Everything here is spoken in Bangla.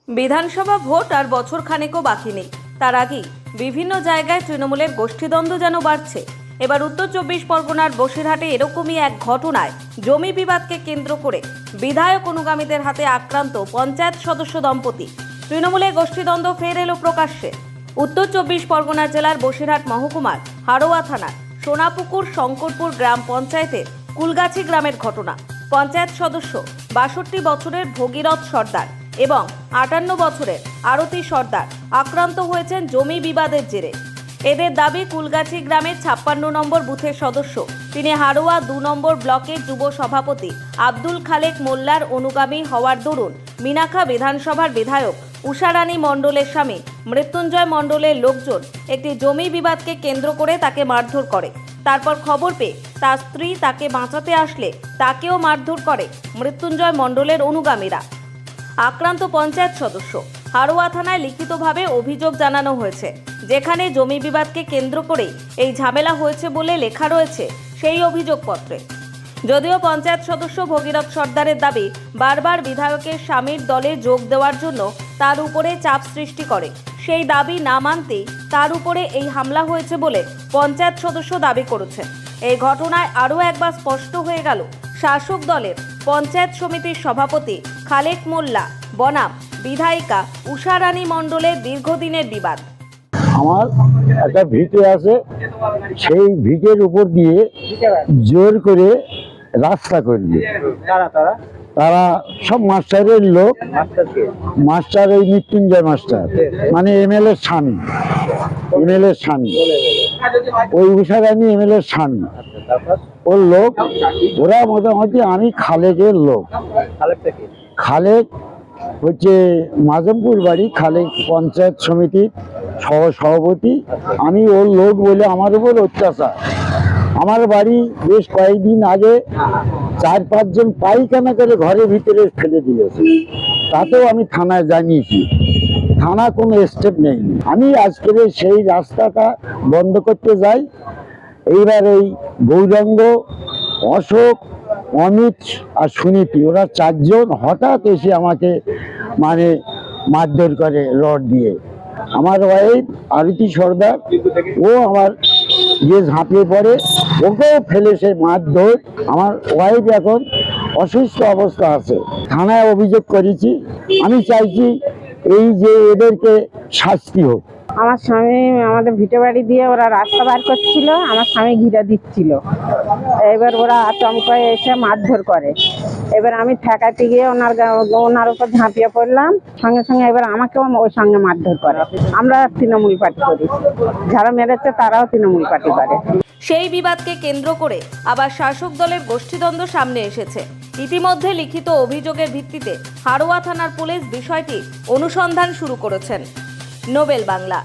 বিধানসভা ভোট আর বছর খানেকও বাকি নেই। তার আগেই বিভিন্ন জায়গায় তৃণমূলের গোষ্ঠীদ্বন্দ্ব যেন বাড়ছে। এবার উত্তর 24 পরগনার বসিরহাটে এরকমই এক ঘটনায় জমি বিবাদকে কেন্দ্র করে বিধায়ক অনুগামীদের হাতে আক্রান্ত পঞ্চায়েত সদস্য দম্পতি। তৃণমূলের গোষ্ঠীদ্বন্দ্ব ফের এলো প্রকাশ্যে। উত্তর 24 পরগনা জেলার বসিরহাট মহকুমার হাড়োয়া থানার সোনাপুকুর শঙ্করপুর গ্রাম পঞ্চায়েতের কুলগাছি গ্রামের ঘটনা। পঞ্চায়েত সদস্য 62 বছরের ভগীরথ সর্দার এবং 58 বছরের আরতি সর্দার আক্রান্ত হয়েছেন জমি বিবাদের জেরে। এদের দাবি, কুলগাছি গ্রামের 56 নম্বর বুথের সদস্য, তিনি হাড়োয়া 2 নম্বর ব্লকের যুব সভাপতি আব্দুল খালেক মোল্লার অনুগামী হওয়ার দরুন মিনাখা বিধানসভার বিধায়ক উষারানী মণ্ডলের স্বামী মৃত্যুঞ্জয় মণ্ডলের লোকজন একটি জমি বিবাদকে কেন্দ্র করে তাকে মারধর করে। তারপর খবর পেয়ে তার স্ত্রী তাকে বাঁচাতে আসলে তাকেও মারধর করে মৃত্যুঞ্জয় মণ্ডলের অনুগামীরা। আক্রান্ত পঞ্চায়েত সদস্য হাড়োয়া থানায় লিখিতভাবে অভিযোগ জানানো হয়েছে, যেখানে জমি বিবাদকে কেন্দ্র করেই এই ঝামেলা হয়েছে বলে লেখা রয়েছে সেই অভিযোগপত্রে। যদিও পঞ্চায়েত সদস্য ভগীরথ সর্দারের দাবি, বারবার বিধায়কের স্বামীর দলে যোগ দেওয়ার জন্য তার উপরে চাপ সৃষ্টি করে, সেই দাবি না মানতেই তার উপরে এই হামলা হয়েছে বলে পঞ্চায়েত সদস্য দাবি করেছেন। এই ঘটনায় আরও একবার স্পষ্ট হয়ে গেল শাসক দলের পঞ্চায়েত সমিতির সভাপতি খালেক মোল্লা বনাম বিধায়িকা উষারানী মণ্ডলের দীর্ঘদিনের বিবাদ। আমার একটা ভিটে আছে, সেই ভিটের উপর দিয়ে জোর করে রাস্তা করবে। তারা সব মাস্টারের লোক, মাস্টার ওই মৃত্যুঞ্জয় মাস্টার, মানে এমএলএ স্বামী, ওই উষারানী এমএলএ স্বামী, ওর লোক। ওরা মোটামুটি, আমি খালেকের লোক। খালেক হচ্ছে মাজমপুর বাড়ি, খালেক পঞ্চায়েত সমিতির সভাপতি। আমি ওর লোক বলে আমার উপর অত্যাচার। আমার বাড়ি বেশ কয়েকদিন আগে 4-5 জন পায়খানা করে ঘরের ভিতরে ফেলে দিয়েছে, তাতেও আমি থানায় জানিয়েছি, থানা কোনো স্টেপ নেয়নি। আমি আজকের সেই রাস্তাটা বন্ধ করতে যাই। এইবার এই গৌরাঙ্গ, অশোক, অমিত আর সুনীতি, ওরা 4 জন হঠাৎ এসে আমাকে মানে মারধর করে রড দিয়ে। আমার ওয়াইফ আরতি সর্দার, ও আমার ঝাঁপিয়ে পড়ে, ওকেও ফেলে সে মারধর। আমার ওয়াইফ এখন অসুস্থ অবস্থা আছে, থানায় অভিযোগ করেছি। আমি চাইছি এই যে এদেরকে শাস্তি হোক। আমার স্বামী আমাদের ভিটে বাড়ি দিয়ে ওরা রাস্তা বার করছিল, আমার স্বামী ঘিরা দিচ্ছিল। এবার ওরা আচমকায় এসে মারধর করে। এবার আমি ঠেকাতে গিয়ে ওনার উপর ঝাঁপিয়ে পড়লাম, সঙ্গে সঙ্গে এবার আমাকেও ওর সঙ্গে মারধর করে। আমরা তৃণমূল পার্টি করি, যারা মেরেছে তারাও তৃণমূল পার্টি করে। সেই বিবাদকে কেন্দ্র করে আবার শাসক দলের গোষ্ঠীদ্বন্দ্ব সামনে এসেছে। ইতিমধ্যে লিখিত অভিযোগের ভিত্তিতে হাড়োয়া থানার পুলিশ বিষয়টি অনুসন্ধান শুরু করেছেন। নোবেল বাংলা।